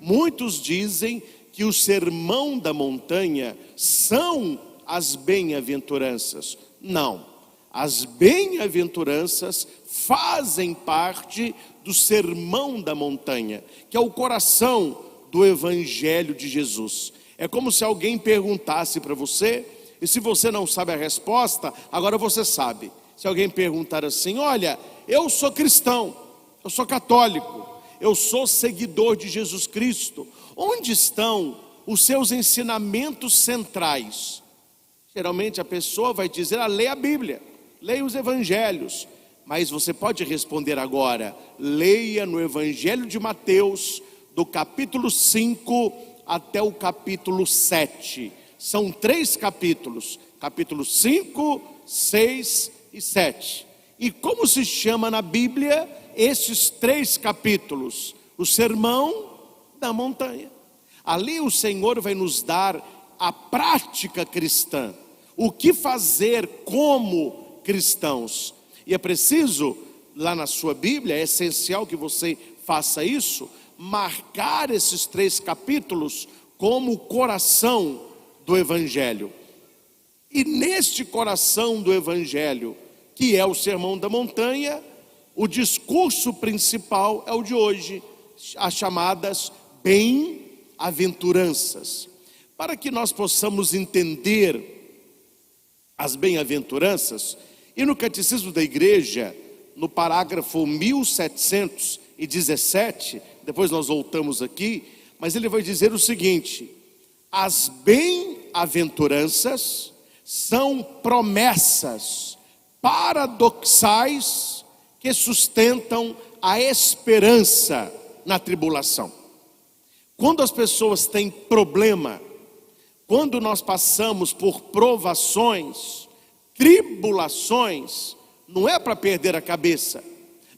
Muitos dizem que o sermão da montanha são as bem-aventuranças. Não, as bem-aventuranças fazem parte do sermão da montanha, que é o coração do evangelho de Jesus. É como se alguém perguntasse para você, e se você não sabe a resposta, agora você sabe. Se alguém perguntar assim: olha, eu sou cristão, eu sou católico, eu sou seguidor de Jesus Cristo, onde estão os seus ensinamentos centrais? Geralmente a pessoa vai dizer: leia a Bíblia, leia os evangelhos. Mas você pode responder agora: leia no Evangelho de Mateus, do capítulo 5 até o capítulo 7. São 3 capítulos, capítulos 5, 6 e 7. E como se chama na Bíblia esses 3 capítulos? O Sermão da Montanha. Ali o Senhor vai nos dar a prática cristã, o que fazer como cristãos. E é preciso, lá na sua Bíblia, é essencial que você faça isso, marcar esses 3 capítulos como o coração do Evangelho. E neste coração do Evangelho, que é o Sermão da Montanha, o discurso principal é o de hoje, as chamadas bem-aventuranças. Para que nós possamos entender as bem-aventuranças, e no Catecismo da Igreja, no parágrafo 1717, depois nós voltamos aqui, mas ele vai dizer o seguinte: as bem-aventuranças são promessas paradoxais que sustentam a esperança na tribulação. Quando as pessoas têm problema, quando nós passamos por provações, tribulações, não é para perder a cabeça,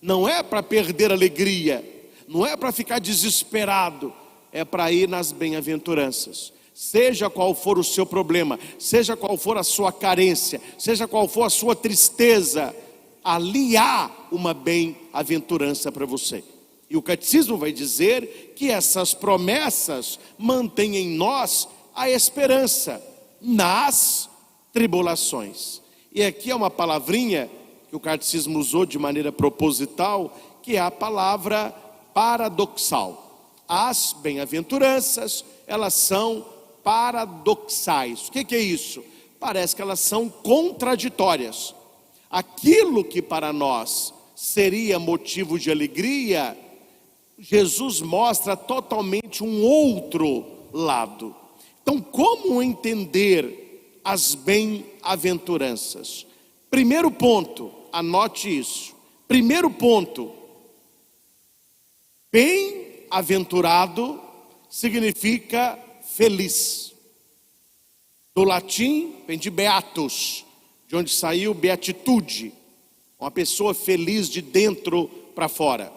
não é para perder a alegria, não é para ficar desesperado, é para ir nas bem-aventuranças. Seja qual for o seu problema, seja qual for a sua carência, seja qual for a sua tristeza, ali há uma bem-aventurança para você. E o catecismo vai dizer que essas promessas mantêm em nós a esperança nas tribulações. E aqui é uma palavrinha que o catecismo usou de maneira proposital, que é a palavra paradoxal. As bem-aventuranças, elas são paradoxais. O que é isso? Parece que elas são contraditórias. Aquilo que para nós seria motivo de alegria, Jesus mostra totalmente um outro lado. Então, como entender as bem-aventuranças? Primeiro ponto, anote isso. Primeiro ponto: bem-aventurado significa feliz. Do latim vem de beatus, de onde saiu beatitude, uma pessoa feliz de dentro para fora.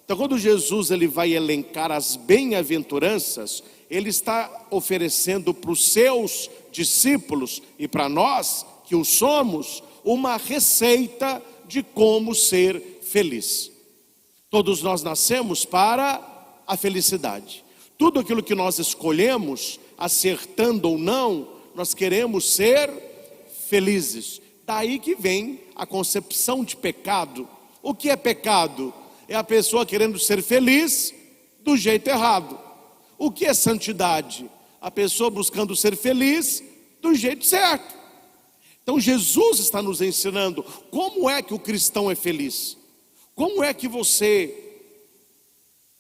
Então, quando Jesus ele vai elencar as bem-aventuranças, ele está oferecendo para os seus discípulos e para nós que o somos, uma receita de como ser feliz. Todos nós nascemos para a felicidade. Tudo aquilo que nós escolhemos, acertando ou não, nós queremos ser felizes. Daí que vem a concepção de pecado. O que é pecado? É a pessoa querendo ser feliz do jeito errado. O que é santidade? A pessoa buscando ser feliz do jeito certo. Então Jesus está nos ensinando como é que o cristão é feliz. Como é que você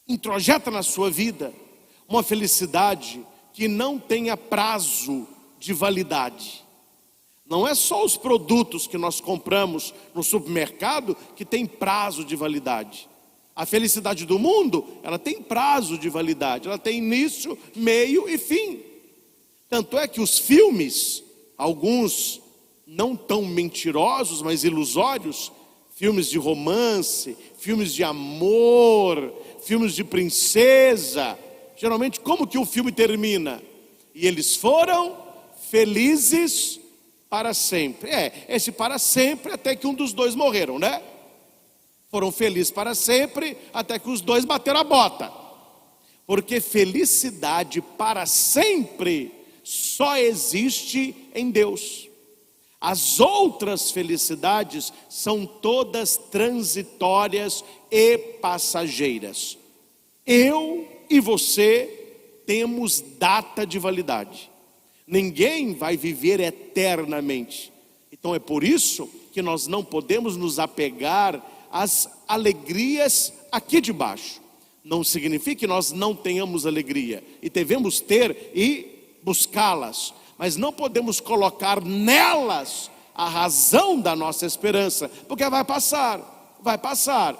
introjeta na sua vida uma felicidade que não tenha prazo de validade. Não é só os produtos que nós compramos no supermercado que tem prazo de validade. A felicidade do mundo, ela tem prazo de validade, ela tem início, meio e fim. Tanto é que os filmes, alguns não tão mentirosos, mas ilusórios, filmes de romance, filmes de amor, filmes de princesa, geralmente como que o filme termina? E eles foram felizes para sempre. Esse para sempre até que um dos dois morreram, né? Foram felizes para sempre até que os dois bateram a bota. Porque felicidade para sempre só existe em Deus. As outras felicidades são todas transitórias e passageiras. Eu e você temos data de validade. Ninguém vai viver eternamente. Então é por isso que nós não podemos nos apegar às alegrias aqui de baixo. Não significa que nós não tenhamos alegria, e devemos ter e buscá-las, mas não podemos colocar nelas a razão da nossa esperança, porque vai passar, vai passar.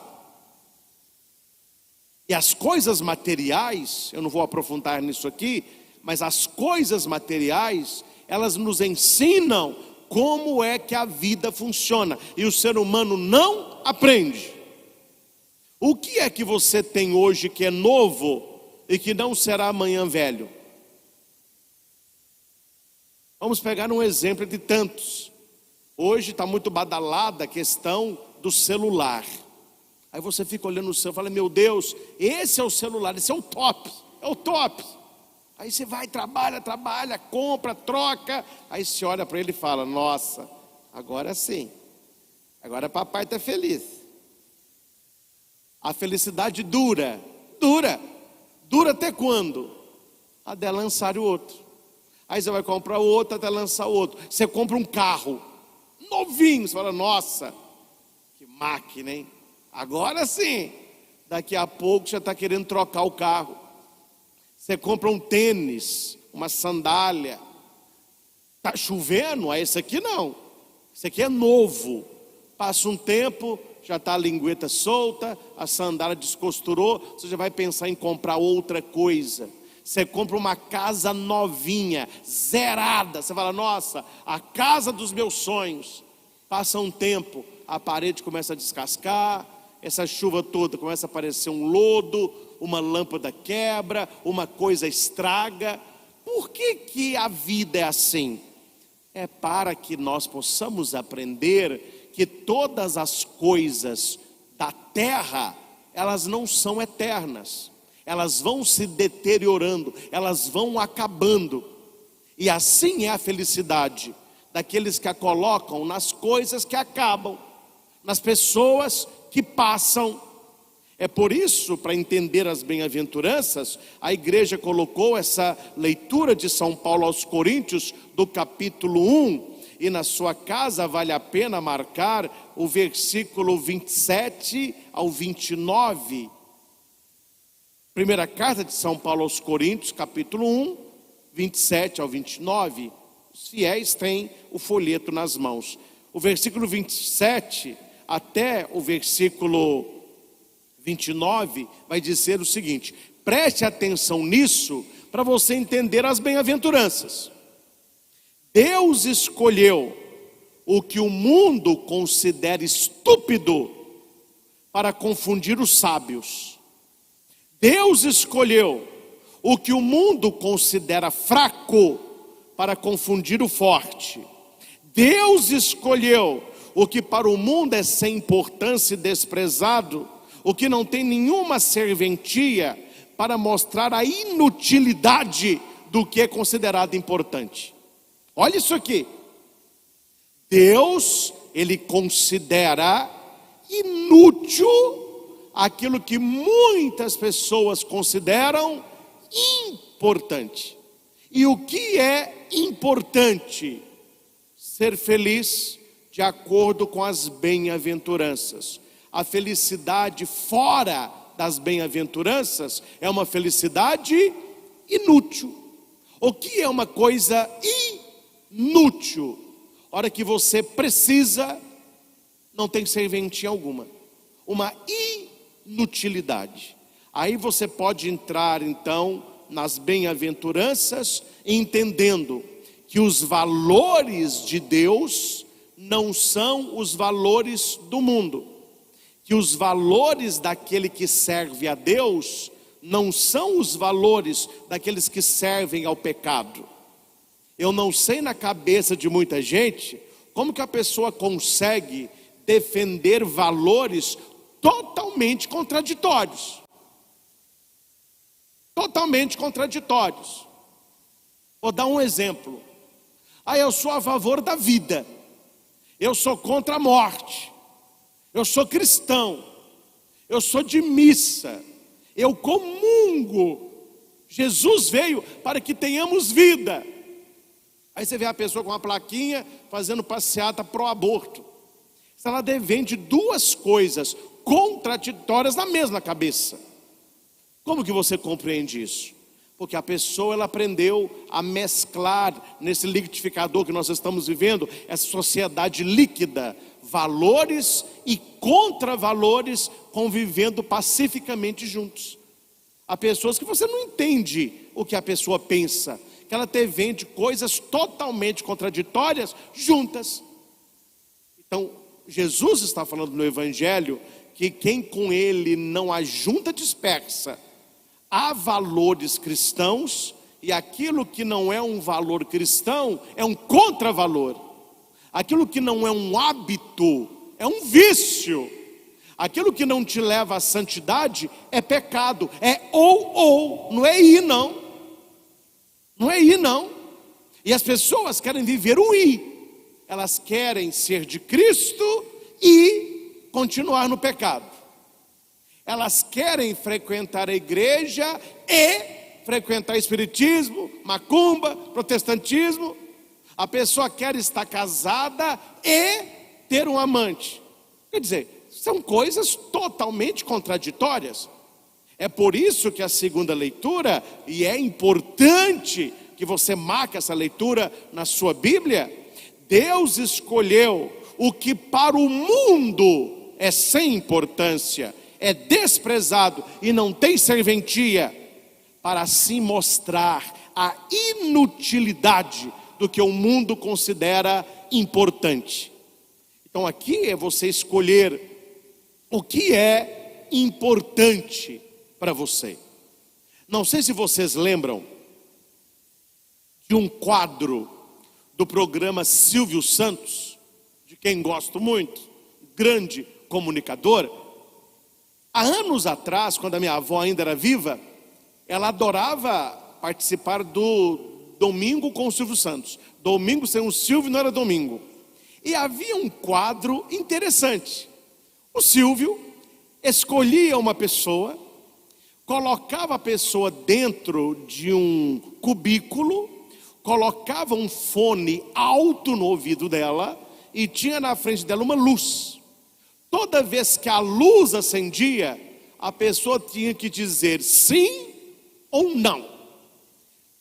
E as coisas materiais, eu não vou aprofundar nisso aqui, mas as coisas materiais, elas nos ensinam como é que a vida funciona, e o ser humano não aprende. O que é que você tem hoje que é novo e que não será amanhã velho? Vamos pegar um exemplo de tantos. Hoje está muito badalada a questão do celular. Aí você fica olhando o celular e fala, meu Deus, esse é o celular, esse é o top, é o top. Aí você vai, trabalha, compra, troca. Aí você olha para ele e fala, nossa, agora sim, agora papai está feliz. A felicidade dura até quando? Até lançar o outro. Aí você vai comprar o outro até lançar o outro. Você compra um carro novinho, você fala, nossa, que máquina, hein? Agora sim, daqui a pouco já está querendo trocar o carro. Você compra um tênis, uma sandália. Está chovendo? Ah, esse aqui não. Esse aqui é novo. Passa um tempo, já está a lingueta solta, a sandália descosturou, você já vai pensar em comprar outra coisa. Você compra uma casa novinha, zerada, você fala, nossa, a casa dos meus sonhos. Passa um tempo, a parede começa a descascar, essa chuva toda começa a aparecer um lodo, uma lâmpada quebra, uma coisa estraga. Por que a vida é assim? É para que nós possamos aprender que todas as coisas da terra, elas não são eternas, elas vão se deteriorando, elas vão acabando, e assim é a felicidade daqueles que a colocam nas coisas que acabam, nas pessoas que passam. É por isso, para entender as bem-aventuranças, a igreja colocou essa leitura de São Paulo aos Coríntios, do capítulo 1, e na sua casa vale a pena marcar o versículo 27 ao 29. Primeira carta de São Paulo aos Coríntios, capítulo 1, 27 ao 29. Os fiéis têm o folheto nas mãos. O versículo 27 até o versículo 29 vai dizer o seguinte: preste atenção nisso para você entender as bem-aventuranças. Deus escolheu o que o mundo considera estúpido para confundir os sábios. Deus escolheu o que o mundo considera fraco para confundir o forte. Deus escolheu o que para o mundo é sem importância e desprezado, o que não tem nenhuma serventia, para mostrar a inutilidade do que é considerado importante. Olha isso aqui. Deus, ele considera inútil aquilo que muitas pessoas consideram importante. E o que é importante? Ser feliz de acordo com as bem-aventuranças. A felicidade fora das bem-aventuranças é uma felicidade inútil. O que é uma coisa inútil? Hora que você precisa, não tem serventia alguma. Uma inutilidade. Aí você pode entrar então nas bem-aventuranças, entendendo que os valores de Deus não são os valores do mundo, que os valores daquele que serve a Deus não são os valores daqueles que servem ao pecado. Eu não sei na cabeça de muita gente como que a pessoa consegue defender valores totalmente contraditórios. totalmente contraditórios. Vou dar um exemplo. Eu sou a favor da vida, eu sou contra a morte, eu sou cristão, eu sou de missa, eu comungo. Jesus veio para que tenhamos vida. Aí você vê a pessoa com uma plaquinha fazendo passeata pro aborto. Ela defende duas coisas contraditórias na mesma cabeça. Como que você compreende isso? Porque a pessoa ela aprendeu a mesclar nesse liquidificador que nós estamos vivendo, essa sociedade líquida, valores e contravalores convivendo pacificamente juntos. Há pessoas que você não entende o que a pessoa pensa, que ela defende coisas totalmente contraditórias juntas. Então, Jesus está falando no Evangelho que quem com ele não ajunta dispersa. Há valores cristãos e aquilo que não é um valor cristão é um contravalor. Aquilo que não é um hábito é um vício. Aquilo que não te leva à santidade é pecado. É ou, não é ir não. Não é ir não. E as pessoas querem viver o ir. Elas querem ser de Cristo e continuar no pecado. Elas querem frequentar a igreja e frequentar espiritismo, macumba, protestantismo. A pessoa quer estar casada e ter um amante. Quer dizer, são coisas totalmente contraditórias. É por isso que a segunda leitura, e é importante que você marque essa leitura na sua Bíblia, Deus escolheu o que para o mundo é sem importância, é desprezado e não tem serventia, para assim mostrar a inutilidade do que o mundo considera importante. Então aqui é você escolher o que é importante para você. Não sei se vocês lembram de um quadro do programa Silvio Santos, de quem gosto muito, grande comunicador. Há anos atrás, quando a minha avó ainda era viva, ela adorava participar do Domingo com o Silvio Santos. Domingo sem o Silvio não era domingo. E havia um quadro interessante. O Silvio escolhia uma pessoa, colocava a pessoa dentro de um cubículo, colocava um fone alto no ouvido dela e tinha na frente dela uma luz. Toda vez que a luz acendia, a pessoa tinha que dizer sim ou não.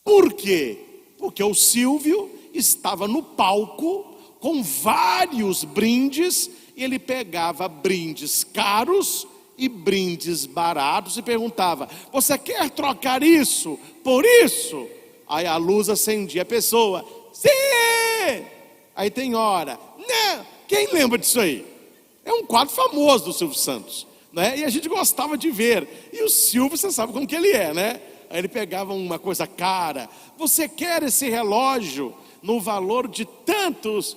Por quê? Porque o Silvio estava no palco com vários brindes, e ele pegava brindes caros e brindes baratos e perguntava: você quer trocar isso por isso? Aí a luz acendia, a pessoa, sim! Aí tem hora, não! Quem lembra disso aí? É um quadro famoso do Silvio Santos, né? E a gente gostava de ver. E o Silvio, você sabe como que ele é, né? Aí ele pegava uma coisa cara. Você quer esse relógio no valor de tantos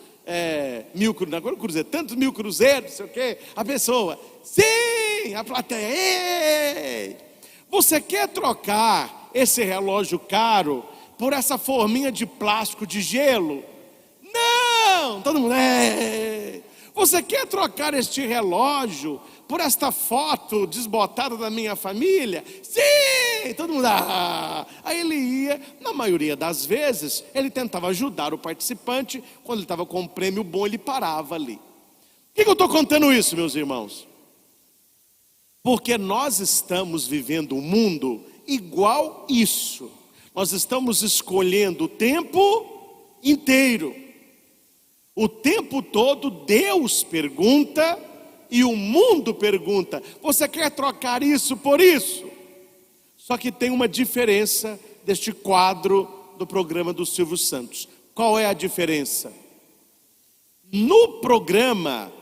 mil cruzeiros, tantos mil cruzeiros, não sei o quê? A pessoa, sim! A plateia, ei! Você quer trocar esse relógio caro por essa forminha de plástico de gelo? Não! Todo mundo, ei! Você quer trocar este relógio por esta foto desbotada da minha família? Sim! Todo mundo, Aí ele ia, na maioria das vezes, ele tentava ajudar o participante. Quando ele estava com um prêmio bom, ele parava ali. Por que eu estou contando isso, meus irmãos? Porque nós estamos vivendo um mundo igual isso. Nós estamos escolhendo o tempo inteiro. O tempo todo Deus pergunta e o mundo pergunta: você quer trocar isso por isso? Só que tem uma diferença deste quadro do programa do Silvio Santos. Qual é a diferença? No programa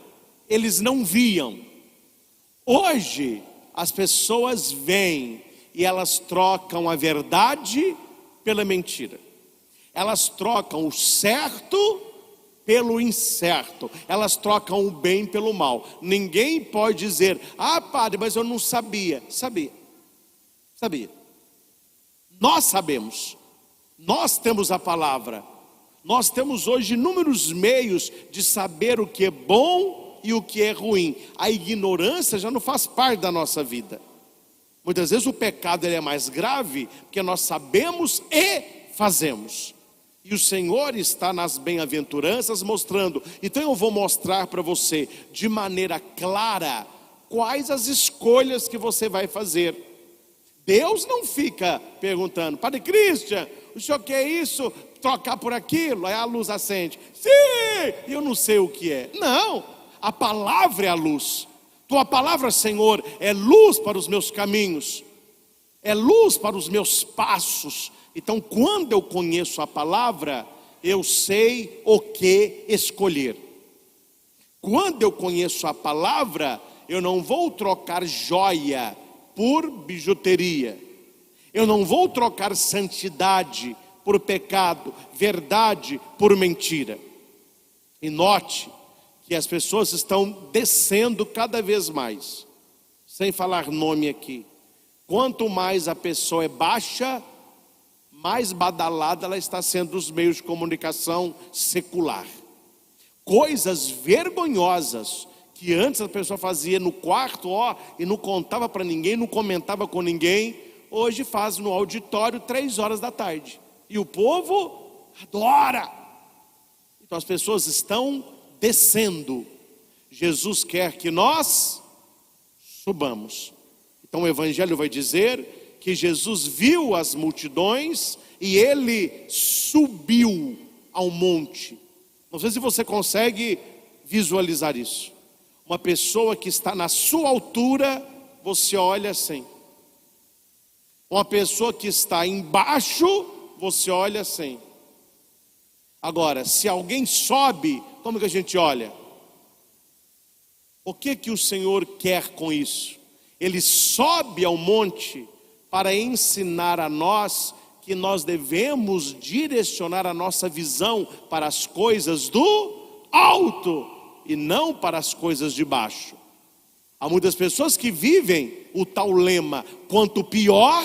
eles não viam. Hoje as pessoas veem e elas trocam a verdade pela mentira. Elas trocam o certo pelo incerto. Elas trocam o bem pelo mal. Ninguém pode dizer: padre, mas eu não sabia. Sabia. Nós sabemos, nós temos a palavra, nós temos hoje inúmeros meios de saber o que é bom e o que é ruim. A ignorância já não faz parte da nossa vida. Muitas vezes o pecado ele é mais grave, porque nós sabemos e fazemos. E o Senhor está nas bem-aventuranças mostrando. Então eu vou mostrar para você de maneira clara quais as escolhas que você vai fazer. Deus não fica perguntando: Padre Christian, o senhor quer isso? Trocar por aquilo? Aí a luz acende. Sim, eu não sei o que é. Não, a palavra é a luz. Tua palavra, Senhor, é luz para os meus caminhos, é luz para os meus passos. Então, quando eu conheço a palavra, eu sei o que escolher. Quando eu conheço a palavra, eu não vou trocar joia por bijuteria. Eu não vou trocar santidade por pecado, verdade por mentira. E note que as pessoas estão descendo cada vez mais, sem falar nome aqui. Quanto mais a pessoa é baixa, mais badalada ela está sendo dos meios de comunicação secular. Coisas vergonhosas que antes a pessoa fazia no quarto, e não contava para ninguém, não comentava com ninguém, hoje faz no auditório 3 horas da tarde. E o povo adora. Então as pessoas estão descendo. Jesus quer que nós subamos. Então o Evangelho vai dizer que Jesus viu as multidões e ele subiu ao monte. Não sei se você consegue visualizar isso. Uma pessoa que está na sua altura, você olha assim. Uma pessoa que está embaixo, você olha assim. Agora, se alguém sobe, como que a gente olha? O que o Senhor quer com isso? Ele sobe ao monte para ensinar a nós que nós devemos direcionar a nossa visão para as coisas do alto e não para as coisas de baixo. Há muitas pessoas que vivem o tal lema: quanto pior,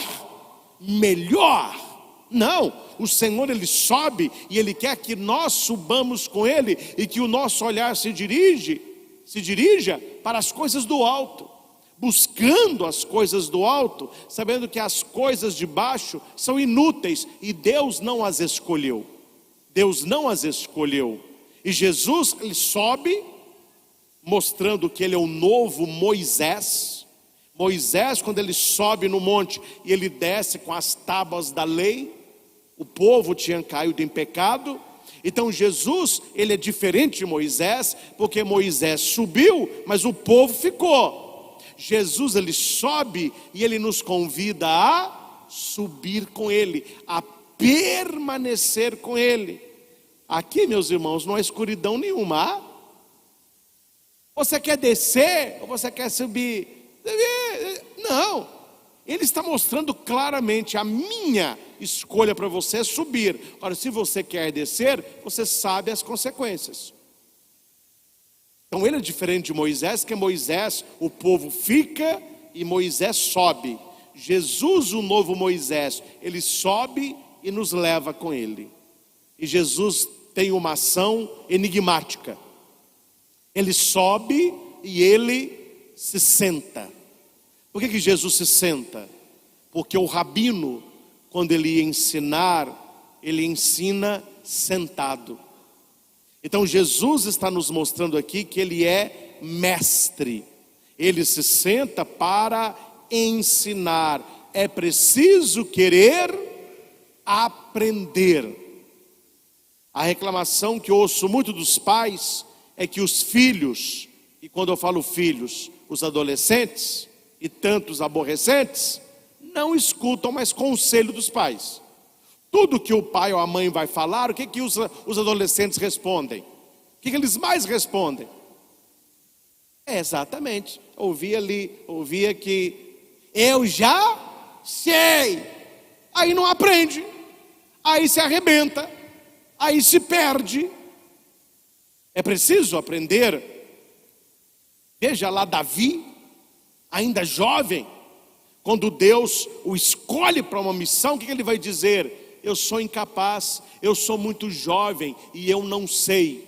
melhor. Não, o Senhor ele sobe e ele quer que nós subamos com ele e que o nosso olhar se dirija para as coisas do alto, buscando as coisas do alto, sabendo que as coisas de baixo são inúteis e Deus não as escolheu. Deus não as escolheu. E Jesus ele sobe, mostrando que ele é o novo Moisés. Moisés, quando ele sobe no monte e ele desce com as tábuas da lei, o povo tinha caído em pecado. Então Jesus, ele é diferente de Moisés, porque Moisés subiu, mas o povo ficou. Jesus, ele sobe e ele nos convida a subir com ele, a permanecer com ele. Aqui, meus irmãos, não há escuridão nenhuma. Você quer descer ou você quer subir? Não, ele está mostrando claramente: a minha escolha para você é subir. Agora, se você quer descer, você sabe as consequências. Então ele é diferente de Moisés, que Moisés, o povo fica e Moisés sobe. Jesus, o novo Moisés, ele sobe e nos leva com ele. E Jesus tem uma ação enigmática. Ele sobe e ele se senta. Por que Jesus se senta? Porque o rabino, quando ele ia ensinar, ele ensina sentado. Então Jesus está nos mostrando aqui que ele é mestre. Ele se senta para ensinar. É preciso querer aprender. A reclamação que eu ouço muito dos pais é que os filhos, e quando eu falo filhos, os adolescentes e tantos aborrecentes, não escutam mais conselho dos pais. Tudo que o pai ou a mãe vai falar, o que os adolescentes respondem? O que eles mais respondem? Exatamente, ouvi aqui, eu já sei. Aí não aprende, aí se arrebenta, aí se perde. É preciso aprender. Veja lá Davi, ainda jovem, Quando Deus o escolhe para uma missão, o que ele vai dizer? Eu sou incapaz, eu sou muito jovem e eu não sei.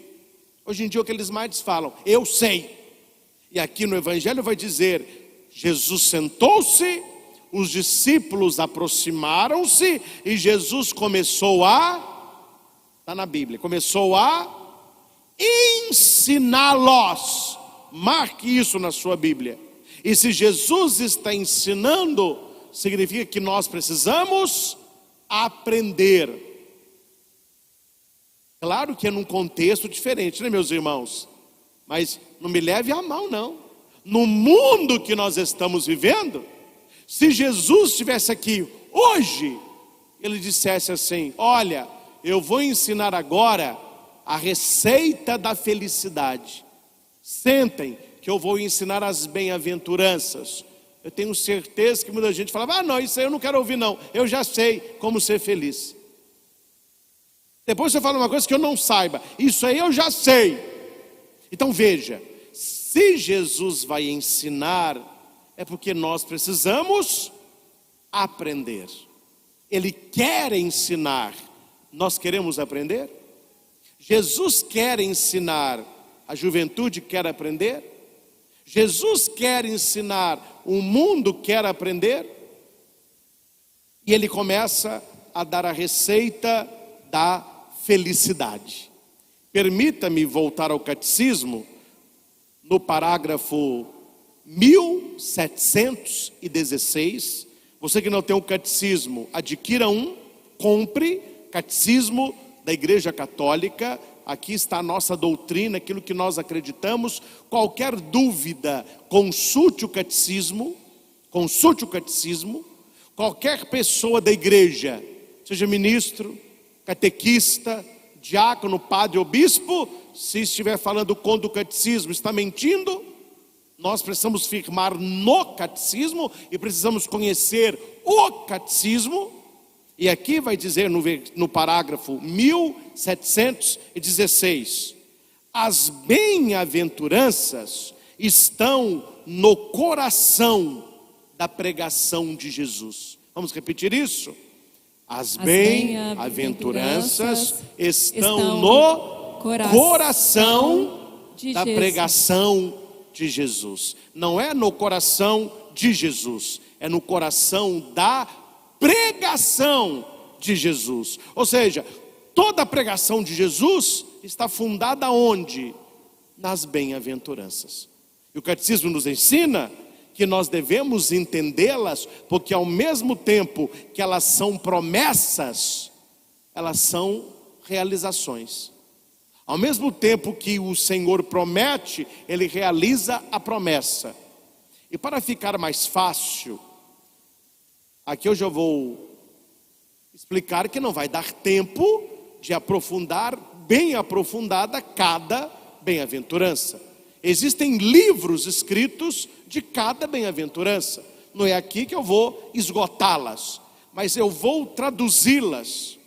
Hoje em dia o que eles mais falam, eu sei. E aqui no Evangelho vai dizer, Jesus sentou-se, os discípulos aproximaram-se e Jesus começou está na Bíblia, começou a ensiná-los. Marque isso na sua Bíblia. E se Jesus está ensinando, significa que nós precisamos aprender. Claro que é num contexto diferente, né, meus irmãos? Mas não me leve a mal, não. No mundo que nós estamos vivendo, se Jesus estivesse aqui hoje, ele dissesse assim, olha, eu vou ensinar agora a receita da felicidade. Sentem que eu vou ensinar as bem-aventuranças. Eu tenho certeza que muita gente falava, não, isso aí eu não quero ouvir não, eu já sei como ser feliz. Depois você fala uma coisa que eu não saiba, isso aí eu já sei. Então veja, se Jesus vai ensinar, é porque nós precisamos aprender. Ele quer ensinar, nós queremos aprender? Jesus quer ensinar, a juventude quer aprender? Jesus quer ensinar, o mundo quer aprender? E ele começa a dar a receita da felicidade. Permita-me voltar ao catecismo, no parágrafo 1716. Você que não tem o catecismo, adquira um, compre, Catecismo da Igreja Católica. Aqui está a nossa doutrina, aquilo que nós acreditamos. Qualquer dúvida, consulte o catecismo. Consulte o catecismo. Qualquer pessoa da igreja, seja ministro, catequista, diácono, padre ou bispo, se estiver falando contra o catecismo, está mentindo. Nós precisamos firmar no catecismo e precisamos conhecer o catecismo. E aqui vai dizer no parágrafo 1716, as bem-aventuranças estão no coração da pregação de Jesus. Vamos repetir isso? As bem-aventuranças estão no coração da pregação de Jesus. Não é no coração de Jesus, é no coração da pregação de Jesus. Ou seja, toda a pregação de Jesus está fundada onde? Nas bem-aventuranças. E o catecismo nos ensina que nós devemos entendê-las, porque ao mesmo tempo que elas são promessas, elas são realizações. Ao mesmo tempo que o Senhor promete, Ele realiza a promessa. E para ficar mais fácil, aqui eu já vou explicar que não vai dar tempo de aprofundar, bem aprofundada, cada bem-aventurança. Existem livros escritos de cada bem-aventurança. Não é aqui que eu vou esgotá-las, mas eu vou traduzi-las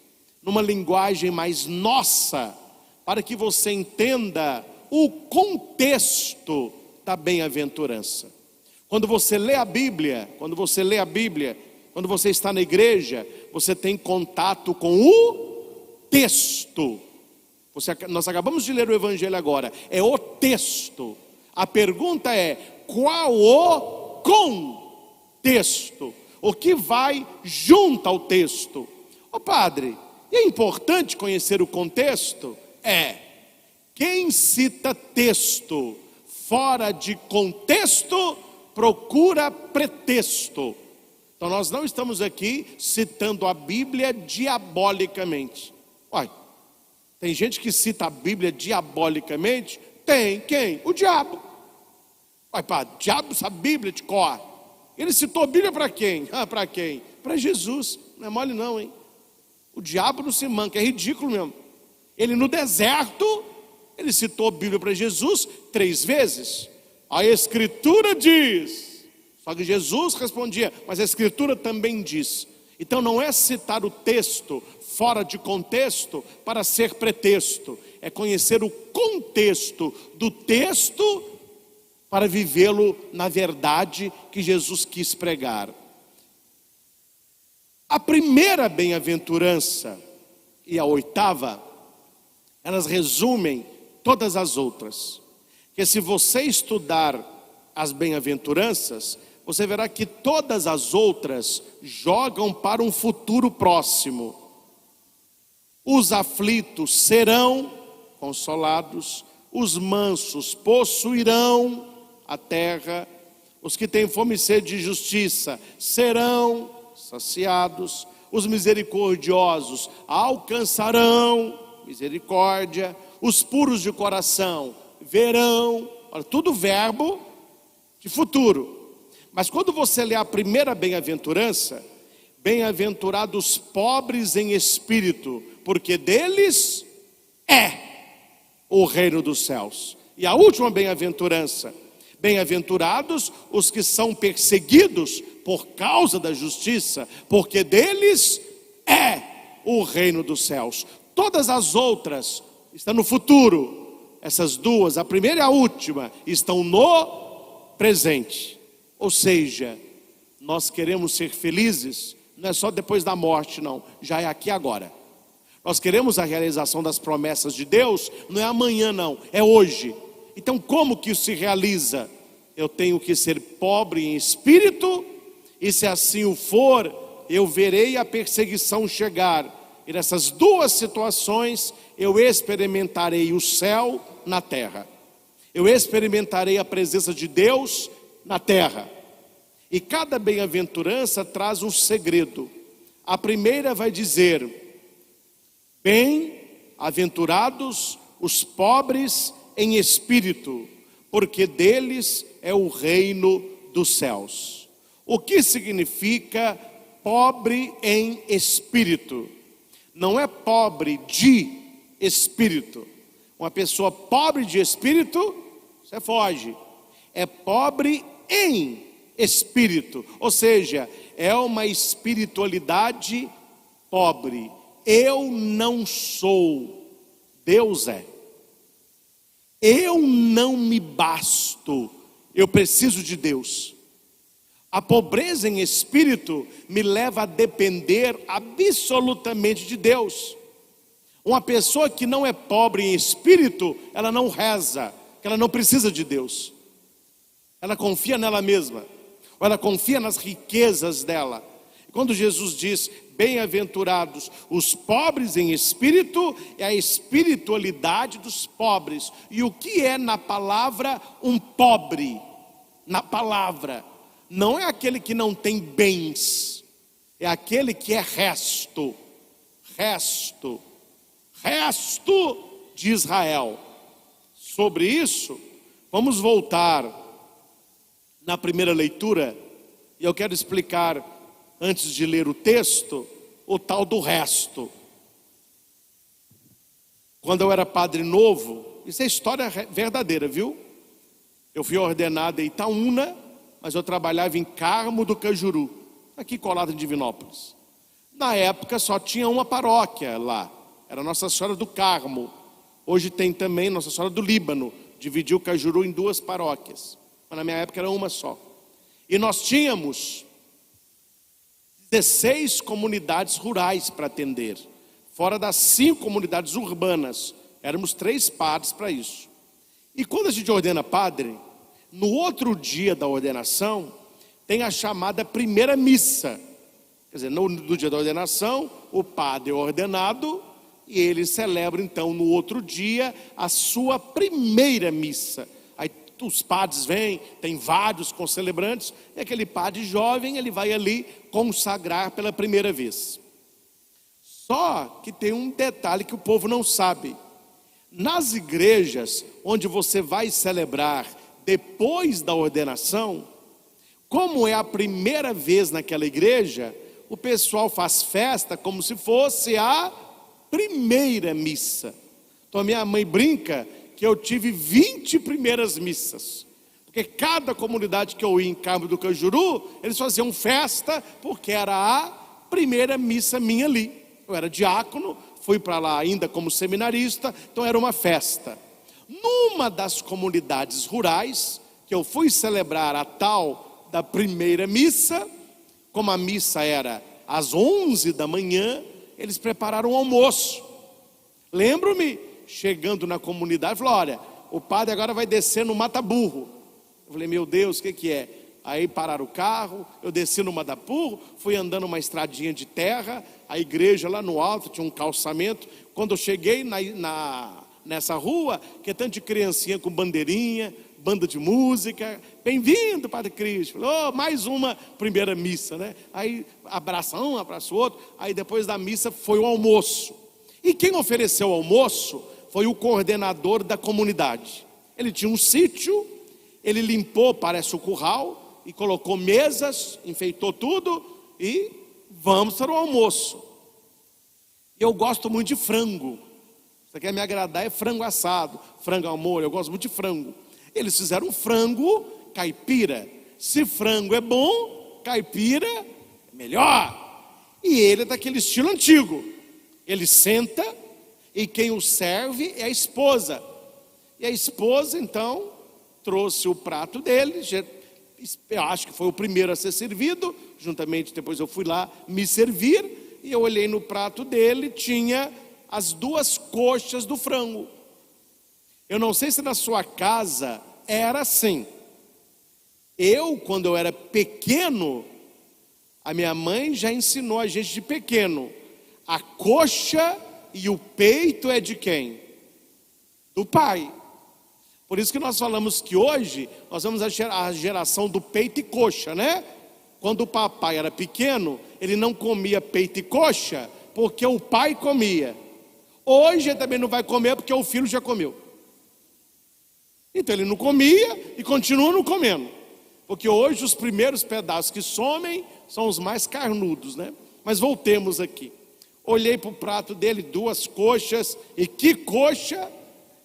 numa linguagem mais nossa, para que você entenda o contexto da bem-aventurança. Quando você lê a Bíblia, quando você está na igreja, você tem contato com o texto. Nós acabamos de ler o Evangelho agora, é o texto. A pergunta é, qual o contexto? O que vai junto ao texto? Ô padre, é importante conhecer o contexto? Quem cita texto fora de contexto, procura pretexto. Então nós não estamos aqui citando a Bíblia diabolicamente. Tem gente que cita a Bíblia diabolicamente? Tem, quem? O diabo. Padre, o diabo sabe a Bíblia de cor. Ele citou a Bíblia para quem? Para quem? Para Jesus. Não é mole não, hein? O diabo não se manca, é ridículo mesmo. Ele no deserto, ele citou a Bíblia para Jesus 3 vezes. A Escritura diz. Só que Jesus respondia, mas a Escritura também diz. Então não é citar o texto fora de contexto para ser pretexto. É conhecer o contexto do texto para vivê-lo na verdade que Jesus quis pregar. A primeira bem-aventurança e a oitava, elas resumem todas as outras. Que se você estudar as bem-aventuranças, você verá que todas as outras jogam para um futuro próximo. Os aflitos serão consolados, os mansos possuirão a terra, os que têm fome e sede de justiça serão saciados, os misericordiosos alcançarão misericórdia, os puros de coração verão, olha, tudo verbo de futuro. Mas quando você lê a primeira bem-aventurança, bem-aventurados pobres em espírito, porque deles é o reino dos céus. E a última bem-aventurança, bem-aventurados os que são perseguidos por causa da justiça, porque deles é o reino dos céus. Todas as outras estão no futuro. Essas duas, a primeira e a última, estão no presente. Ou seja, nós queremos ser felizes, não é só depois da morte, não, já é aqui agora. Nós queremos a realização das promessas de Deus, não é amanhã não, é hoje. Então como que isso se realiza? Eu tenho que ser pobre em espírito, e se assim o for, eu verei a perseguição chegar. E nessas duas situações, eu experimentarei o céu na terra. Eu experimentarei a presença de Deus na terra. E cada bem-aventurança traz um segredo. A primeira vai dizer: bem-aventurados os pobres em espírito, porque deles é o reino dos céus. O que significa pobre em espírito? Não é pobre de espírito. Uma pessoa pobre de espírito, você foge. É pobre em espírito, ou seja, é uma espiritualidade pobre. Eu não sou, Deus é. Eu não me basto, eu preciso de Deus. A pobreza em espírito me leva a depender absolutamente de Deus. Uma pessoa que não é pobre em espírito, ela não reza, ela não precisa de Deus. Ela confia nela mesma, ou ela confia nas riquezas dela. Quando Jesus diz: bem-aventurados os pobres em espírito, é a espiritualidade dos pobres. E o que é na palavra um pobre? Na palavra, não é aquele que não tem bens, é aquele que é resto de Israel. Sobre isso, vamos voltar na primeira leitura, e eu quero explicar, antes de ler o texto, o tal do resto. Quando eu era padre novo, isso é história verdadeira, viu? Eu fui ordenado em Itaúna, mas eu trabalhava em Carmo do Cajuru, aqui colado em Divinópolis. Na época só tinha uma paróquia lá, era Nossa Senhora do Carmo. Hoje tem também Nossa Senhora do Líbano, dividiu o Cajuru em duas paróquias, mas na minha época era uma só. E nós tínhamos 16 comunidades rurais para atender, fora das 5 comunidades urbanas. Éramos 3 padres para isso. E quando a gente ordena padre, no outro dia da ordenação, tem a chamada primeira missa. Quer dizer, no dia da ordenação, o padre é ordenado e ele celebra então no outro dia a sua primeira missa. Aí os padres vêm, tem vários concelebrantes, e aquele padre jovem, ele vai ali consagrar pela primeira vez. Só que tem um detalhe que o povo não sabe. Nas igrejas onde você vai celebrar depois da ordenação, como é a primeira vez naquela igreja, o pessoal faz festa como se fosse a primeira missa. Então a minha mãe brinca que eu tive 20 primeiras missas, porque cada comunidade que eu ia em Carmo do Cajuru, eles faziam festa, porque era a primeira missa minha ali. Eu era diácono, fui para lá ainda como seminarista, então era uma festa. Numa das comunidades rurais, que eu fui celebrar a tal da primeira missa, como a missa era às 11 da manhã, eles prepararam o almoço. Lembro-me, chegando na comunidade, falou: olha, o padre agora vai descer no mata-burro. Eu falei: meu Deus, o que é? Aí pararam o carro, eu desci no mata-burro, fui andando uma estradinha de terra, a igreja lá no alto tinha um calçamento. Quando eu cheguei nessa rua, que é tanto de criancinha com bandeirinha, banda de música, bem-vindo, Padre Cristo. Falei: mais uma primeira missa, né? Aí abraça um, abraça o outro. Aí depois da missa foi o almoço. E quem ofereceu o almoço foi o coordenador da comunidade. Ele tinha um sítio, ele limpou, parece o curral, e colocou mesas, enfeitou tudo, e vamos para o almoço. Eu gosto muito de frango. Você quer me agradar, é frango assado, frango ao molho, eu gosto muito de frango. Eles fizeram frango caipira. Se frango é bom, caipira é melhor. E ele é daquele estilo antigo. Ele senta e quem o serve é a esposa. E a esposa então trouxe o prato dele. Eu acho que foi o primeiro a ser servido. Juntamente depois eu fui lá me servir. E eu olhei no prato dele, tinha as 2 coxas do frango. Eu não sei se na sua casa era assim. Quando eu era pequeno, a minha mãe já ensinou a gente de pequeno: a coxa e o peito é de quem? Do pai. Por isso que nós falamos que hoje nós vamos a geração do peito e coxa, né? Quando o papai era pequeno, ele não comia peito e coxa porque o pai comia. Hoje ele também não vai comer porque o filho já comeu. Então ele não comia e continua não comendo. Porque hoje os primeiros pedaços que somem são os mais carnudos, né? Mas voltemos aqui. Olhei para o prato dele, 2 coxas, e que coxa!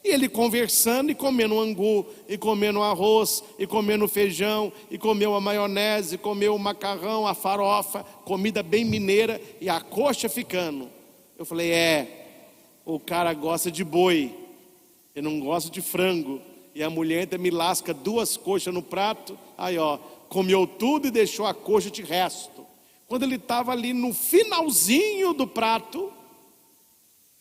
E ele conversando e comendo angu, e comendo arroz, e comendo feijão, e comeu a maionese, comeu o macarrão, a farofa, comida bem mineira, e a coxa ficando. Eu falei: o cara gosta de boi, ele não gosta de frango. E a mulher ainda me lasca 2 coxas no prato. Aí comeu tudo e deixou a coxa de resto. Quando ele estava ali no finalzinho do prato,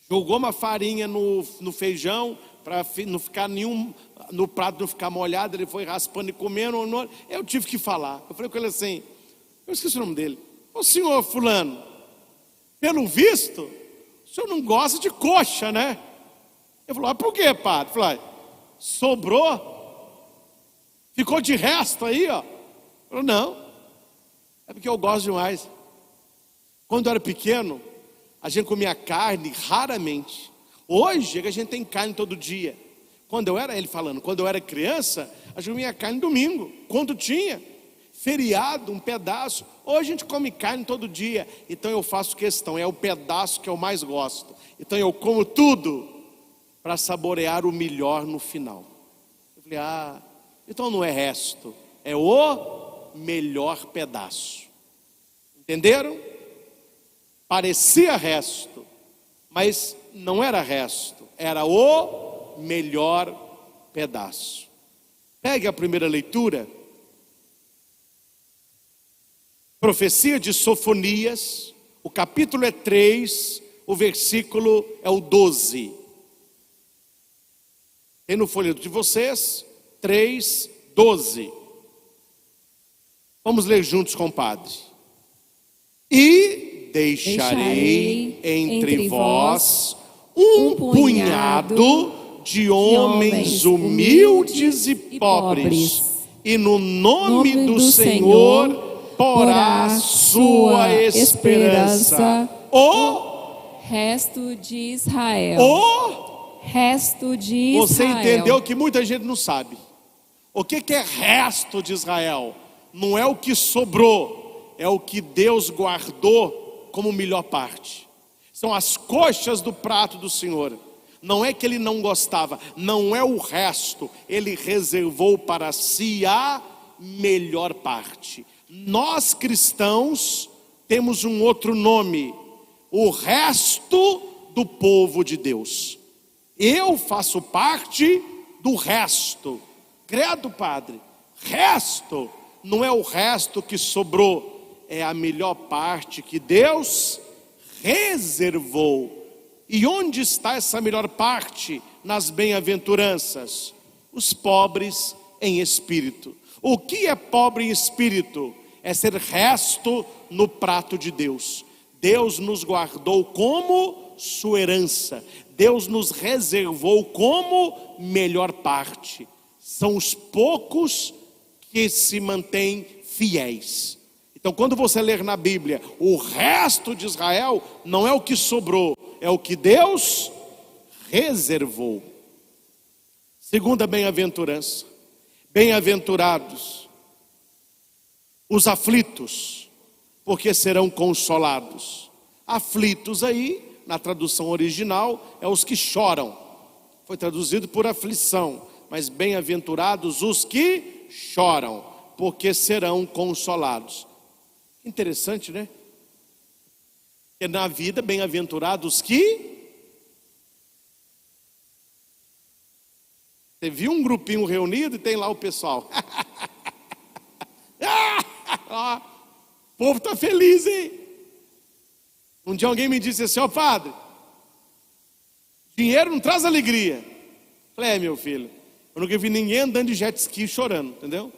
jogou uma farinha no feijão, para não ficar no prato não ficar molhado. Ele foi raspando e comendo. Eu tive que falar. Eu falei com ele assim, eu esqueci o nome dele: ô senhor fulano, pelo visto, o senhor não gosta de coxa, né? Ele falou: por quê, padre? Eu falei: sobrou? Ficou de resto aí, ó? Eu falei: não, é porque eu gosto demais. Quando eu era pequeno, a gente comia carne raramente. Hoje é que a gente tem carne todo dia. Quando eu era criança, a gente comia carne domingo, quando tinha feriado, um pedaço. Hoje a gente come carne todo dia. Então eu faço questão, é o pedaço que eu mais gosto. Então eu como tudo para saborear o melhor no final. Eu falei: então não é resto, é o melhor pedaço. Entenderam? Parecia resto, mas não era resto, era o melhor pedaço. Pegue a primeira leitura. Profecia de Sofonias, o capítulo é 3, o versículo é o 12. Tem no folheto de vocês, 3, 12. Vamos ler juntos, compadre. E deixarei entre vós um punhado de homens humildes e pobres, e no nome do Senhor porá sua esperança. O resto de Israel. Resto de Israel. Você entendeu que muita gente não sabe. O que é resto de Israel? Não é o que sobrou, é o que Deus guardou como melhor parte. São as coxas do prato do Senhor. Não é que ele não gostava, não é o resto. Ele reservou para si a melhor parte. Nós cristãos temos um outro nome: o resto do povo de Deus. Eu faço parte do resto. Credo, padre, resto não é o resto que sobrou, é a melhor parte que Deus reservou. E onde está essa melhor parte nas bem-aventuranças? Os pobres em espírito. O que é pobre em espírito? É ser resto no prato de Deus. Deus nos guardou como sua herança. Deus nos reservou como melhor parte. São os poucos que se mantêm fiéis. Então, quando você ler na Bíblia, o resto de Israel não é o que sobrou, é o que Deus reservou. Segunda bem-aventurança: bem-aventurados os aflitos, porque serão consolados. Aflitos aí, na tradução original, é os que choram. Foi traduzido por aflição, mas bem-aventurados os que choram, porque serão consolados. Interessante, né? Que na vida, bem-aventurados que... Você viu um grupinho reunido e tem lá o pessoal. O povo está feliz, hein? Um dia alguém me disse assim: ó padre, dinheiro não traz alegria. Falei: meu filho, eu nunca vi ninguém andando de jet ski chorando, entendeu?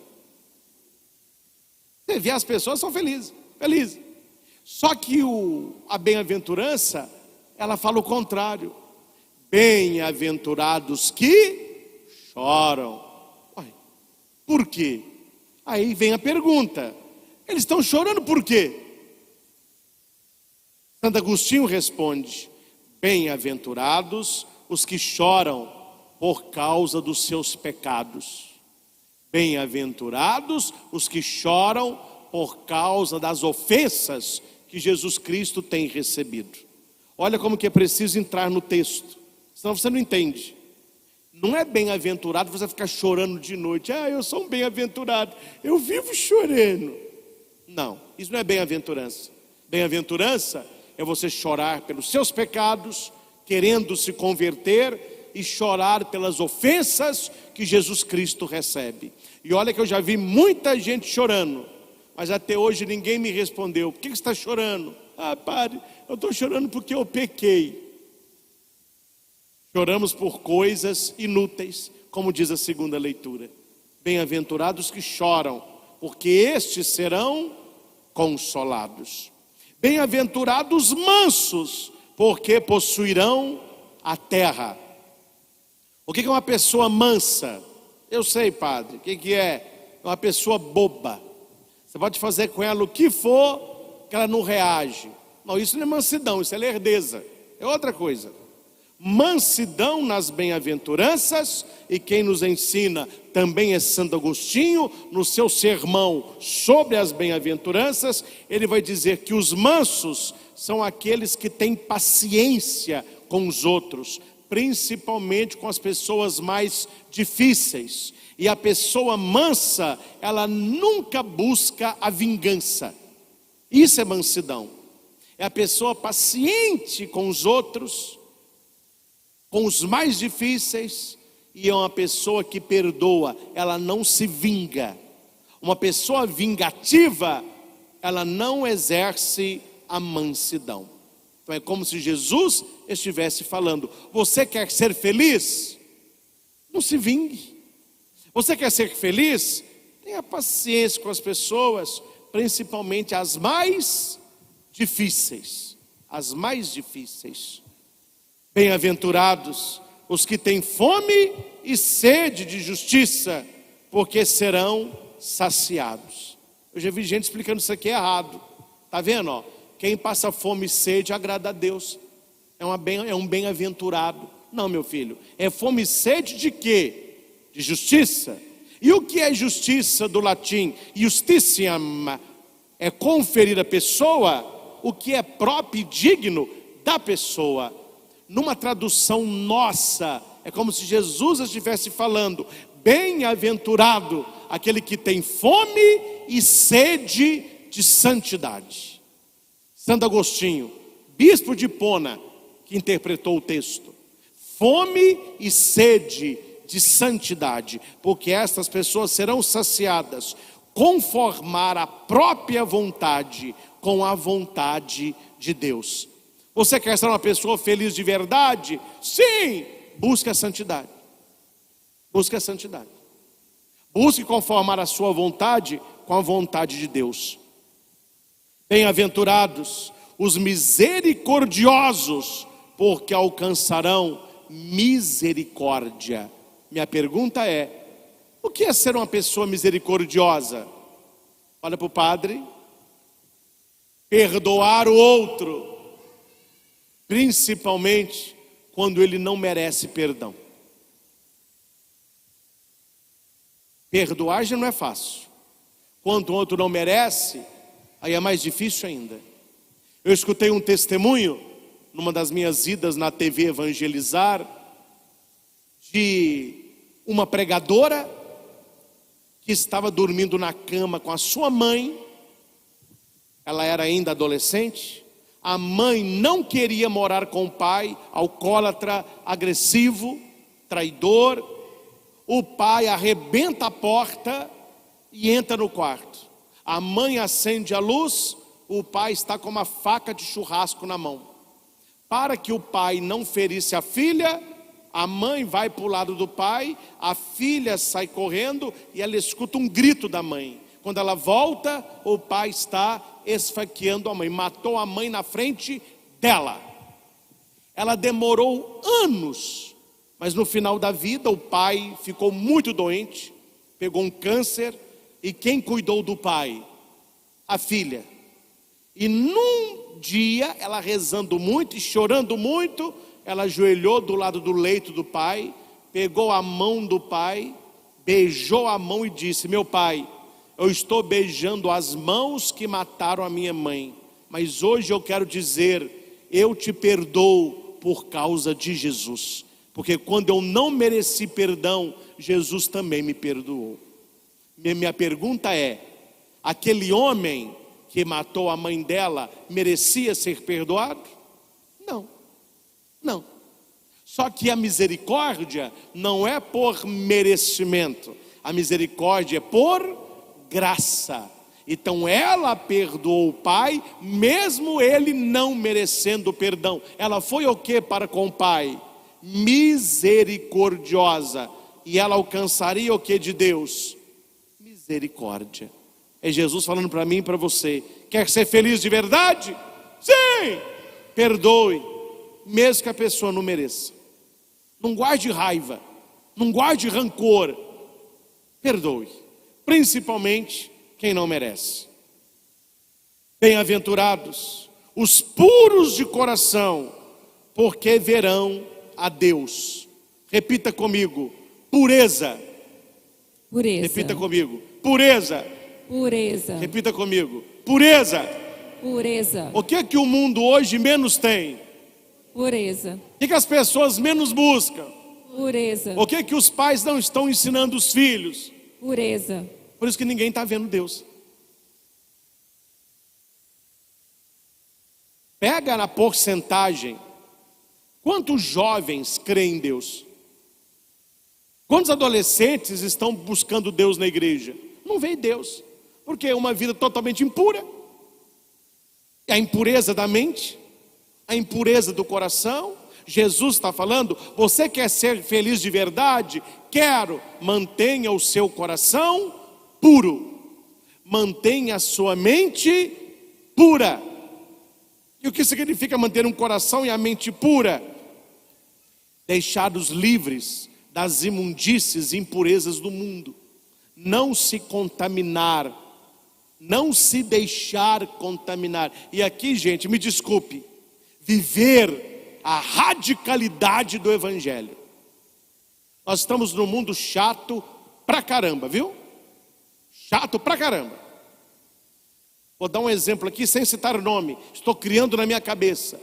Você vê, as pessoas são felizes. Só que a bem-aventurança, ela fala o contrário. Bem-aventurados que choram. Ué, por quê? Aí vem a pergunta: eles estão chorando por quê? Santo Agostinho responde: bem-aventurados os que choram por causa dos seus pecados. Bem-aventurados os que choram por causa das ofensas que Jesus Cristo tem recebido. Olha como que é preciso entrar no texto, senão você não entende. Não é bem-aventurado você ficar chorando de noite. Eu sou um bem-aventurado, eu vivo chorando. Não, isso não é bem-aventurança. Bem-aventurança é você chorar pelos seus pecados, querendo se converter, e chorar pelas ofensas que Jesus Cristo recebe. E olha que eu já vi muita gente chorando, mas até hoje ninguém me respondeu: por que você está chorando? Padre, eu estou chorando porque eu pequei. Choramos por coisas inúteis, como diz a segunda leitura. Bem-aventurados que choram, porque estes serão consolados. Bem-aventurados mansos, porque possuirão a terra. O que é uma pessoa mansa? Eu sei, padre, o que é? É uma pessoa boba. Você pode fazer com ela o que for, que ela não reage. Não, isso não é mansidão, isso é lerdeza, é outra coisa. Mansidão nas bem-aventuranças, e quem nos ensina também é Santo Agostinho, no seu sermão sobre as bem-aventuranças. Ele vai dizer que os mansos são aqueles que têm paciência com os outros, principalmente com as pessoas mais difíceis. E a pessoa mansa, ela nunca busca a vingança. Isso é mansidão. É a pessoa paciente com os outros, com os mais difíceis, e é uma pessoa que perdoa, ela não se vinga. Uma pessoa vingativa, ela não exerce a mansidão. Então é como se Jesus estivesse falando: você quer ser feliz? Não se vingue. Você quer ser feliz? Tenha paciência com as pessoas, principalmente as mais difíceis. As mais difíceis. Bem-aventurados os que têm fome e sede de justiça, porque serão saciados. Eu já vi gente explicando isso aqui errado. Está vendo? Quem passa fome e sede agrada a Deus. É um bem-aventurado. Não, meu filho. É fome e sede de quê? De justiça. E o que é justiça do latim? Justitiam. É conferir à pessoa o que é próprio e digno da pessoa. Numa tradução nossa, é como se Jesus estivesse falando: bem-aventurado aquele que tem fome e sede de santidade. Santo Agostinho, bispo de Hipona, que interpretou o texto. Fome e sede de santidade, porque estas pessoas serão saciadas. conformar a própria vontade com a vontade de Deus. Você quer ser uma pessoa feliz de verdade? Sim! Busque a santidade. Busque a santidade. Busque conformar a sua vontade com a vontade de Deus. Bem-aventurados os misericordiosos, porque alcançarão misericórdia. Minha pergunta é: o que é ser uma pessoa misericordiosa? Olha para o padre. Perdoar o outro, principalmente quando ele não merece perdão. Perdoar já não é fácil. Quando o outro não merece, aí é mais difícil ainda. Eu escutei um testemunho, numa das minhas idas na TV evangelizar, de uma pregadora que estava dormindo na cama com a sua mãe. Ela era ainda adolescente. A mãe não queria morar com o pai, alcoólatra, agressivo, traidor. O pai arrebenta a porta e entra no quarto. A mãe acende a luz, o pai está com uma faca de churrasco na mão. Para que o pai não ferisse a filha, a mãe vai para o lado do pai, a filha sai correndo e ela escuta um grito da mãe. Quando ela volta, o pai está esfaqueando a mãe, matou a mãe na frente dela. Ela demorou anos, mas no final da vida o pai ficou muito doente, pegou um câncer, e quem cuidou do pai? A filha. E num dia, ela rezando muito e chorando muito, ela ajoelhou do lado do leito do pai, pegou a mão do pai, beijou a mão e disse: meu pai, eu estou beijando as mãos que mataram a minha mãe, mas hoje eu quero dizer, eu te perdoo por causa de Jesus, porque quando eu não mereci perdão, Jesus também me perdoou. Minha pergunta é: aquele homem que matou a mãe dela merecia ser perdoado? Não, não. Só que a misericórdia não é por merecimento, a misericórdia é por graça. Então ela perdoou o pai, mesmo ele não merecendo perdão. Ela foi o que para com o pai? Misericordiosa. E ela alcançaria o que de Deus? Misericórdia. É Jesus falando para mim e para você: quer ser feliz de verdade? Sim! Perdoe, mesmo que a pessoa não mereça. Não guarde raiva, não guarde rancor. Perdoe, principalmente quem não merece. Bem-aventurados os puros de coração, porque verão a Deus. Repita comigo: pureza. Pureza. Repita comigo: pureza. Pureza. Repita comigo: pureza. Pureza. O que é que o mundo hoje menos tem? Pureza. O que as pessoas menos buscam? Pureza. O que é que os pais não estão ensinando os filhos? Pureza. Por isso que ninguém está vendo Deus. Pega na porcentagem, quantos jovens creem em Deus? Quantos adolescentes estão buscando Deus na igreja? Não vê Deus, porque é uma vida totalmente impura. É a impureza da mente, a impureza do coração. Jesus está falando: você quer ser feliz de verdade? Quero. Mantenha o seu coração puro, mantenha a sua mente pura. E o que significa manter um coração e a mente pura? Deixados livres das imundícies e impurezas do mundo. Não se contaminar, não se deixar contaminar. E aqui, gente, me desculpe, viver a radicalidade do evangelho. Nós estamos num mundo chato pra caramba, viu? Chato pra caramba. Vou dar um exemplo aqui sem citar o nome, estou criando na minha cabeça.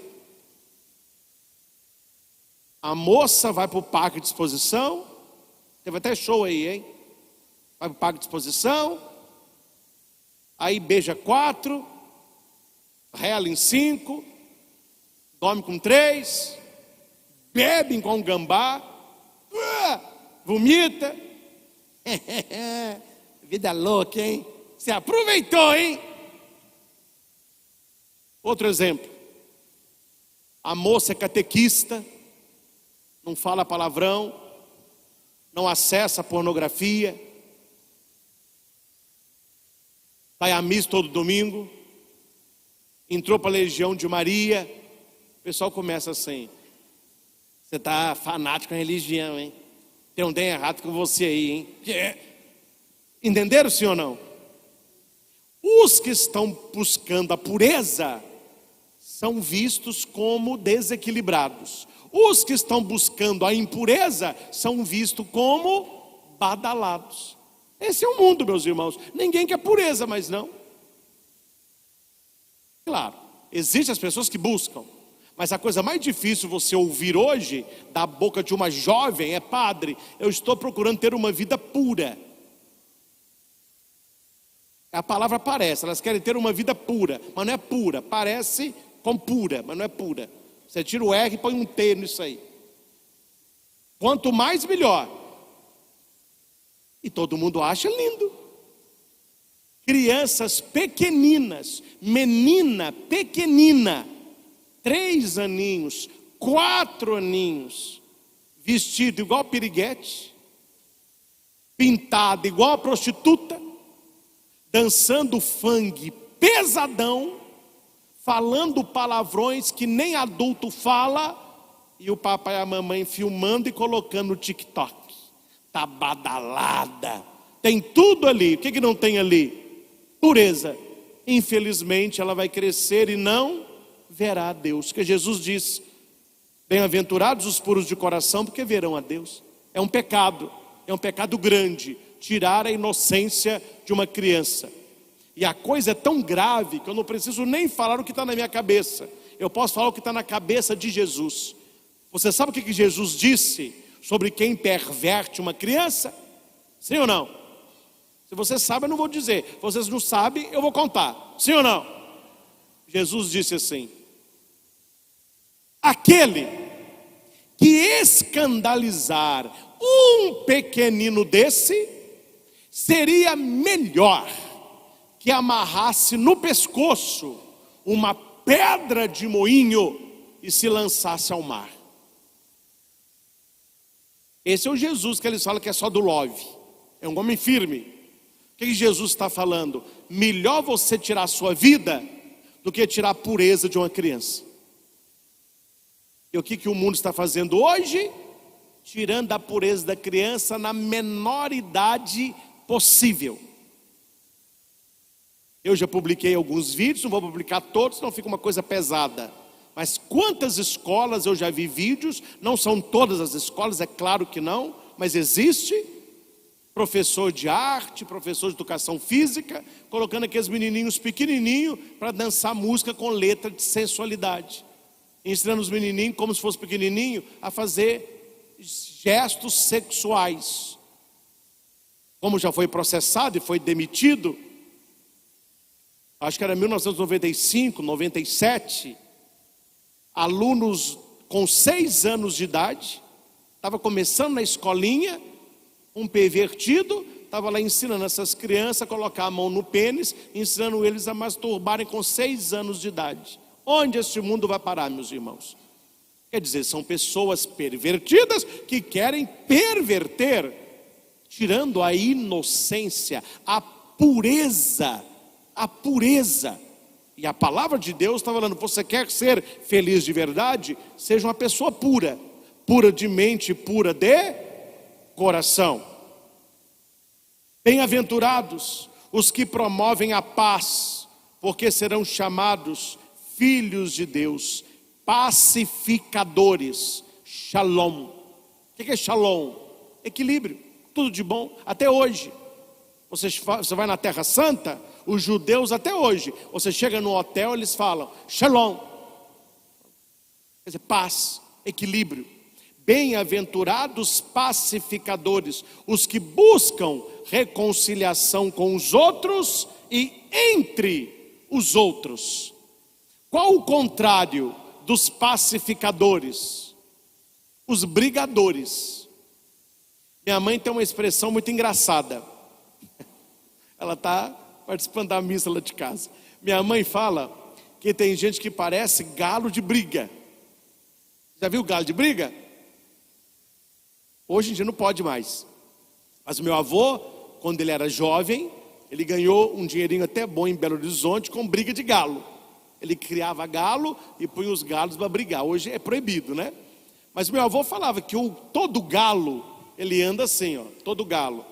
A moça vai para o parque de exposição, teve até show aí, hein? Vai para o parque de exposição, aí beija 4, rela em 5, dorme com 3, bebe com um gambá, vomita. Vida louca, hein? Você aproveitou, hein? Outro exemplo. A moça é catequista, não fala palavrão, não acessa pornografia, vai à missa todo domingo, entrou para a Legião de Maria. O pessoal começa assim: você está fanático em religião, hein? Tem um trem errado com você aí, hein? Entenderam, sim ou não? Os que estão buscando a pureza são vistos como desequilibrados. Os que estão buscando a impureza são vistos como badalados. Esse é o mundo, meus irmãos. Ninguém quer pureza, mas não. Claro, existem as pessoas que buscam, mas a coisa mais difícil você ouvir hoje da boca de uma jovem é: padre, eu estou procurando ter uma vida pura. A palavra aparece, elas querem ter uma vida pura, mas não é pura, parece com pura, mas não é pura. Você tira o R e põe um T nisso aí. Quanto mais, melhor. E todo mundo acha lindo. Crianças pequeninas, menina pequenina, 3 aninhos, 4 aninhos, vestido igual piriguete, pintado igual a prostituta, dançando funk pesadão, falando palavrões que nem adulto fala, e o papai e a mamãe filmando e colocando no TikTok. Tá badalada, tem tudo ali. O que não tem ali? Pureza. Infelizmente ela vai crescer e não verá a Deus, porque Jesus diz: bem-aventurados os puros de coração, porque verão a Deus. É um pecado grande tirar a inocência de uma criança. E a coisa é tão grave que eu não preciso nem falar o que está na minha cabeça. Eu posso falar o que está na cabeça de Jesus. Você sabe o que Jesus disse sobre quem perverte uma criança? Sim ou não? Se você sabe, eu não vou dizer. Se vocês não sabem, eu vou contar. Sim ou não? Jesus disse assim: aquele que escandalizar um pequenino desse, seria melhor que amarrasse no pescoço uma pedra de moinho e se lançasse ao mar. Esse é o Jesus que eles falam que é só do love. É um homem firme. O que Jesus está falando? Melhor você tirar a sua vida do que tirar a pureza de uma criança. E o que o mundo está fazendo hoje? Tirando a pureza da criança na menor idade possível. Eu já publiquei alguns vídeos, não vou publicar todos, senão fica uma coisa pesada. Mas quantas escolas eu já vi vídeos, não são todas as escolas, é claro que não, mas existe professor de arte, professor de educação física, colocando aqueles menininhos pequenininhos para dançar música com letra de sensualidade. Ensinando os menininhos, como se fosse pequenininho, a fazer gestos sexuais. Como já foi processado e foi demitido, acho que era 1995, 97, alunos com 6 anos de idade, estava começando na escolinha, um pervertido, estava lá ensinando essas crianças a colocar a mão no pênis, ensinando eles a masturbarem com 6 anos de idade. Onde este mundo vai parar, meus irmãos? Quer dizer, são pessoas pervertidas que querem perverter, tirando a inocência, a pureza. E a palavra de Deus está falando: você quer ser feliz de verdade? Seja uma pessoa pura, pura de mente, pura de coração. Bem-aventurados os que promovem a paz, porque serão chamados filhos de Deus. Pacificadores. Shalom. O que é shalom? Equilíbrio, tudo de bom. Até hoje, você vai na Terra Santa, os judeus até hoje, você chega no hotel, eles falam shalom, quer dizer, paz, equilíbrio. Bem-aventurados pacificadores, os que buscam reconciliação com os outros e entre os outros. Qual o contrário dos pacificadores? Os brigadores. Minha mãe tem uma expressão muito engraçada. Ela está participando da missa lá de casa. Minha mãe fala que tem gente que parece galo de briga. Já viu galo de briga? Hoje em dia não pode mais. Mas o meu avô, quando ele era jovem, ele ganhou um dinheirinho até bom em Belo Horizonte com briga de galo. Ele criava galo e punha os galos para brigar. Hoje é proibido, né? Mas meu avô falava que todo galo, ele anda assim, ó, todo galo.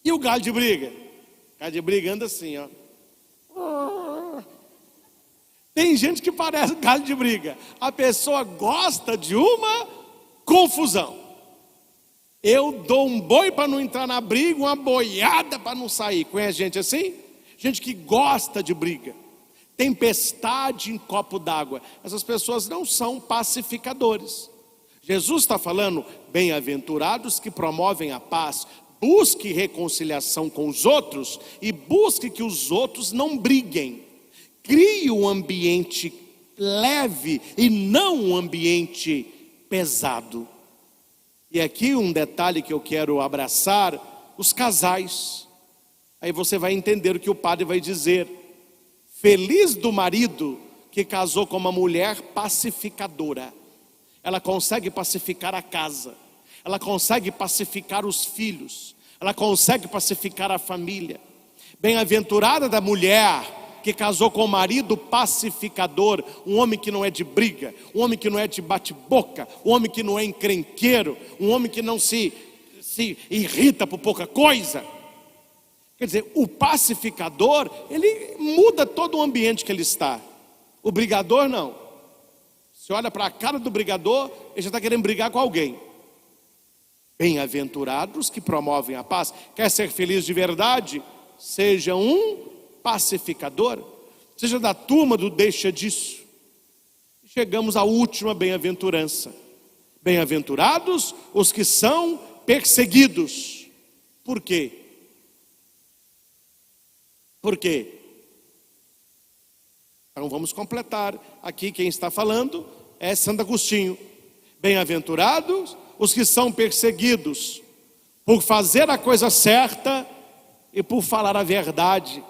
E o galo de briga? O galo de briga anda assim, ó. Tem gente que parece galo de briga. A pessoa gosta de uma confusão. Eu dou um boi para não entrar na briga, uma boiada para não sair. Conhece gente assim? Gente que gosta de briga. Tempestade em copo d'água. Essas pessoas não são pacificadores. Jesus está falando, bem-aventurados que promovem a paz. Busque reconciliação com os outros e busque que os outros não briguem. Crie um ambiente leve e não um ambiente pesado. E aqui um detalhe que eu quero abraçar, os casais. Aí você vai entender o que o padre vai dizer. Feliz do marido que casou com uma mulher pacificadora. Ela consegue pacificar a casa. Ela consegue pacificar os filhos. Ela consegue pacificar a família. Bem-aventurada da mulher que casou com o marido pacificador, um homem que não é de briga, um homem que não é de bate-boca, um homem que não é encrenqueiro, um homem que não se irrita por pouca coisa. Quer dizer, o pacificador, ele muda todo o ambiente que ele está. O brigador não. Você olha para a cara do brigador, ele já está querendo brigar com alguém. Bem-aventurados que promovem a paz. Quer ser feliz de verdade? Seja um pacificador, seja da turma do deixa disso. Chegamos à última bem-aventurança. Bem-aventurados os que são perseguidos. Por quê? Por quê? Então vamos completar. Aqui quem está falando é Santo Agostinho. Bem-aventurados os que são perseguidos por fazer a coisa certa e por falar a verdade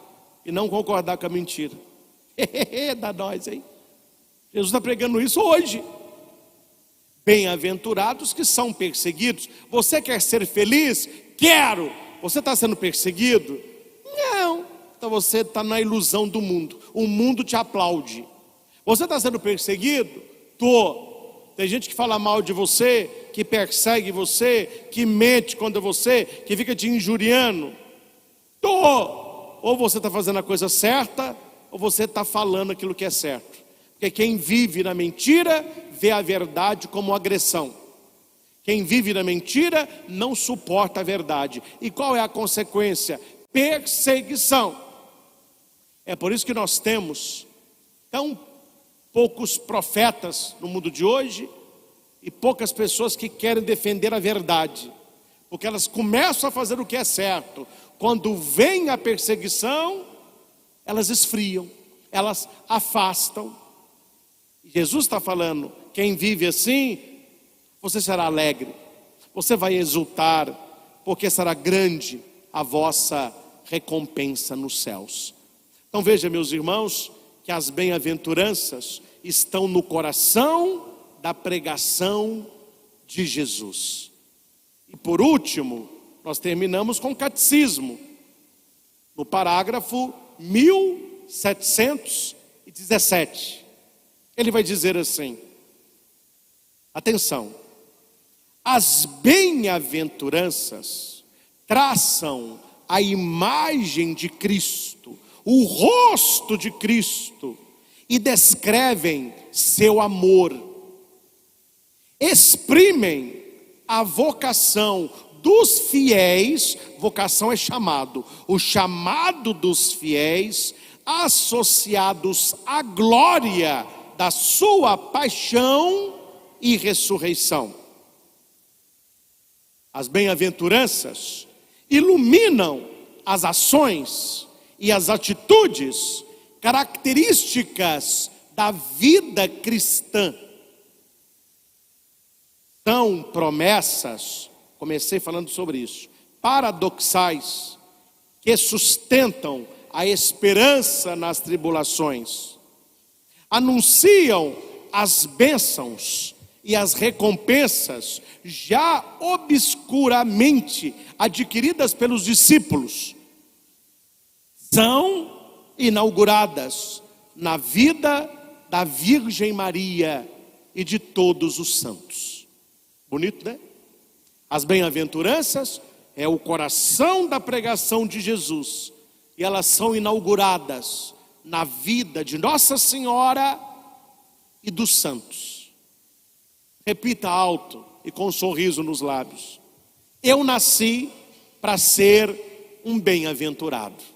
e não concordar com a mentira. Dá nós, hein? Jesus está pregando isso hoje. Bem-aventurados que são perseguidos. Você quer ser feliz? Quero. Você está sendo perseguido? Não. Então você está na ilusão do mundo. O mundo te aplaude. Você está sendo perseguido? Tô. Tem gente que fala mal de você, que persegue você, que mente contra você, que fica te injuriando. Tô. Ou você está fazendo a coisa certa, ou você está falando aquilo que é certo. Porque quem vive na mentira, vê a verdade como agressão. Quem vive na mentira, não suporta a verdade. E qual é a consequência? Perseguição. É por isso que nós temos tão poucos profetas no mundo de hoje, e poucas pessoas que querem defender a verdade. Porque elas começam a fazer o que é certo. Quando vem a perseguição, elas esfriam, elas afastam. Jesus está falando, quem vive assim, você será alegre, você vai exultar, porque será grande a vossa recompensa nos céus. Então veja, meus irmãos, que as bem-aventuranças estão no coração da pregação de Jesus. E por último, nós terminamos com o catecismo, no parágrafo 1717. Ele vai dizer assim, atenção, as bem-aventuranças traçam a imagem de Cristo, o rosto de Cristo, e descrevem seu amor, exprimem a vocação dos fiéis, vocação é chamado, o chamado dos fiéis, associados à glória da sua paixão e ressurreição. As bem-aventuranças iluminam as ações e as atitudes características da vida cristã. São promessas, comecei falando sobre isso, paradoxais que sustentam a esperança nas tribulações. Anunciam as bênçãos e as recompensas já obscuramente adquiridas pelos discípulos. São inauguradas na vida da Virgem Maria e de todos os santos. Bonito, né? As bem-aventuranças é o coração da pregação de Jesus, e elas são inauguradas na vida de Nossa Senhora e dos santos. Repita alto e com um sorriso nos lábios: eu nasci para ser um bem-aventurado.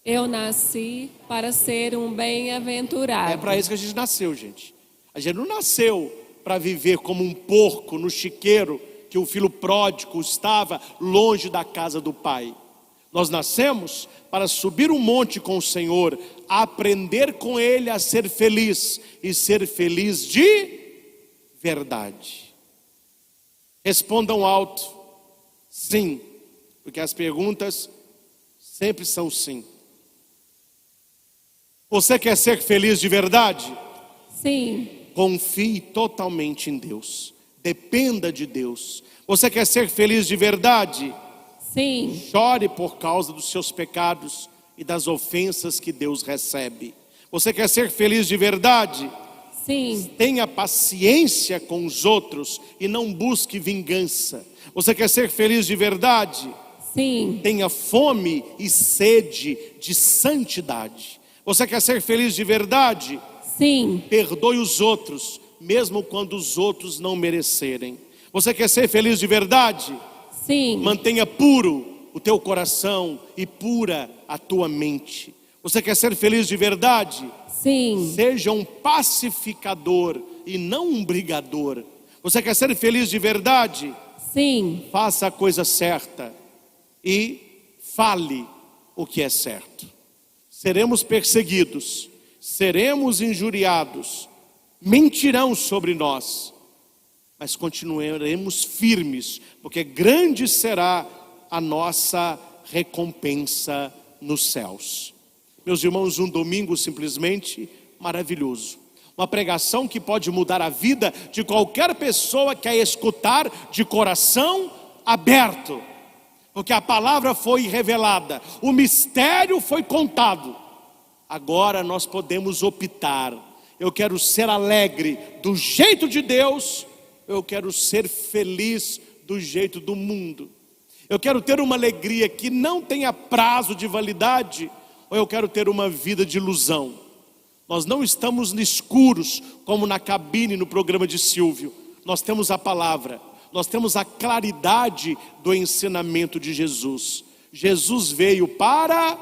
Eu nasci para ser um bem-aventurado. É para isso que a gente nasceu, gente. A gente não nasceu para viver como um porco no chiqueiro, que o filho pródigo estava longe da casa do pai. Nós nascemos para subir um monte com o Senhor, aprender com Ele a ser feliz, e ser feliz de verdade. Respondam alto: sim, porque as perguntas sempre são sim. Você quer ser feliz de verdade? Sim. Confie totalmente em Deus. Dependa de Deus. Você quer ser feliz de verdade? Sim. Chore por causa dos seus pecados e das ofensas que Deus recebe. Você quer ser feliz de verdade? Sim. Tenha paciência com os outros e não busque vingança. Você quer ser feliz de verdade? Sim. Tenha fome e sede de santidade. Você quer ser feliz de verdade? Sim. Perdoe os outros, mesmo quando os outros não merecerem. Você quer ser feliz de verdade? Sim. Mantenha puro o teu coração e pura a tua mente. Você quer ser feliz de verdade? Sim. Seja um pacificador e não um brigador. Você quer ser feliz de verdade? Sim. Faça a coisa certa e fale o que é certo. Seremos perseguidos, seremos injuriados, mentirão sobre nós, mas continuaremos firmes, porque grande será a nossa recompensa nos céus. Meus irmãos, um domingo simplesmente maravilhoso. Uma pregação que pode mudar a vida de qualquer pessoa que a escutar de coração aberto. Porque a palavra foi revelada, o mistério foi contado. Agora nós podemos optar: eu quero ser alegre do jeito de Deus, eu quero ser feliz do jeito do mundo. Eu quero ter uma alegria que não tenha prazo de validade, ou eu quero ter uma vida de ilusão. Nós não estamos escuros como na cabine no programa de Silvio. Nós temos a palavra. Nós temos a claridade do ensinamento de Jesus. Jesus veio para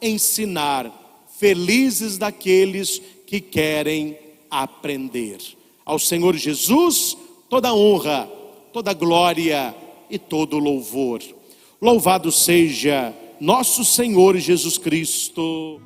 ensinar. Felizes daqueles que querem aprender. Ao Senhor Jesus, toda honra, toda glória e todo louvor. Louvado seja nosso Senhor Jesus Cristo.